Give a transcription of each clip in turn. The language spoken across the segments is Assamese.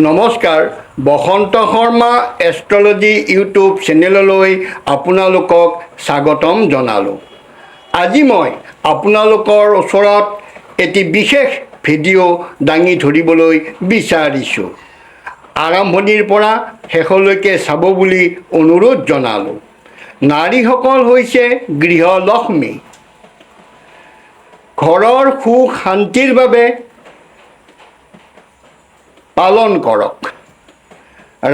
নমস্কাৰ, বসন্ত শৰ্মা এষ্ট্ৰলজি ইউটিউব চেনেললৈ আপোনালোকক স্বাগতম জনালোঁ। আজি মই আপোনালোকৰ ওচৰত এটি বিশেষ ভিডিঅ' দাঙি ধৰিবলৈ বিচাৰিছোঁ। আৰম্ভণিৰ পৰা শেষলৈকে চাব বুলি অনুৰোধ জনালোঁ। নাৰীসকল হৈছে গৃহলক্ষ্মী। ঘৰৰ সুখ শান্তিৰ বাবে পালন কৰক।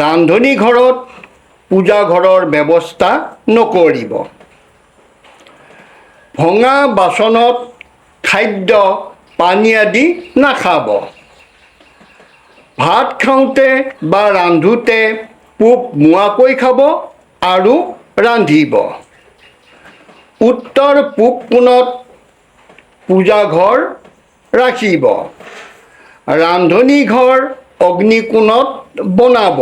ৰান্ধনী ঘৰত পূজা ঘৰৰ ব্যৱস্থা নকৰিব। ভঙা বাচনত খাদ্য পানী আদি নাখাব। ভাত খাওঁতে বা ৰান্ধোতে পূব মুৱাকৈ খাব আৰু ৰান্ধিব। উত্তৰ পূব কোণত পূজা ঘৰ ৰাখিব। ৰান্ধনী ঘৰ অগ্নিকোণত বনাব।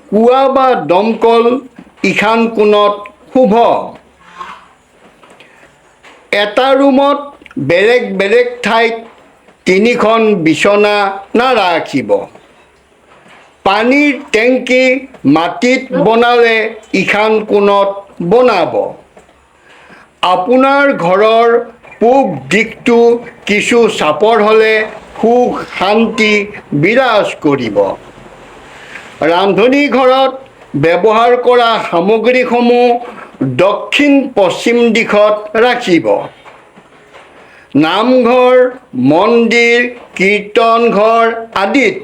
কুঁৱা বা দমকল ঈশান কোণত শুভ। এটা ৰুমত বেলেগ বেলেগ ঠাইত তিনিখন বিচনা নাৰাখিব। পানীৰ টেংকি মাটিত বনালে ঈশান কোণত বনাব। আপোনাৰ ঘৰৰ পূব দিশটো কিছু চাপৰ হ'লে সুখ শান্তি বিৰাজ কৰিব। ৰান্ধনী ঘৰত ব্যৱহাৰ কৰা সামগ্ৰীসমূহ দক্ষিণ পশ্চিম দিশত ৰাখিব। নামঘৰ, মন্দিৰ, কীৰ্তন ঘৰ আদিত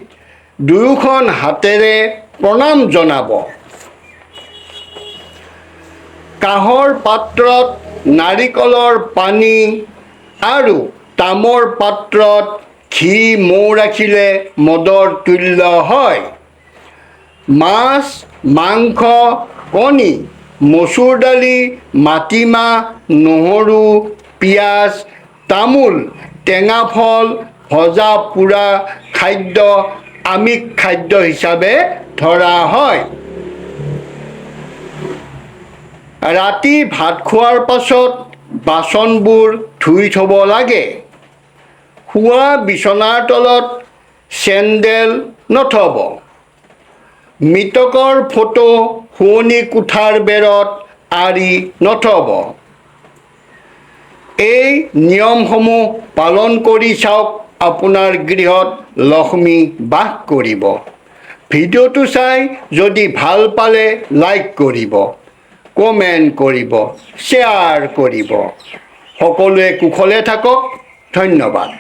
দুয়োখন হাতেৰে প্ৰণাম জনাব। কাঁহৰ পাত্ৰত নাৰিকলৰ পানী আৰু তামৰ পাত্ৰত ঘি মৌ ৰাখিলে মদৰ তুল্য হয়। মাছ, মাংস, কণী, মচুৰ দালি, মাটিমাহ, নহৰু, পিঁয়াজ, তামোল, টেঙা ফল, ভজা পোৰা খাদ্য আমিষ খাদ্য হিচাপে ধৰা হয়। ৰাতি ভাত খোৱাৰ পাছত বাচনবোৰ ধুই থ'ব লাগে। শোৱা বিচনাৰ তলত চেণ্ডেল নথব। মৃতকৰ ফটো শোৱনি কোঠাৰ বেৰত আঁৰি নথব। এই নিয়মসমূহ পালন কৰি চাওক, আপোনাৰ গৃহত লক্ষ্মী বাস কৰিব। ভিডিঅ'টো চাই যদি ভাল পালে লাইক কৰিব, কমেণ্ট কৰিব, শ্বেয়াৰ কৰিব। সকলোৱে কুশলে থাকক। ধন্যবাদ।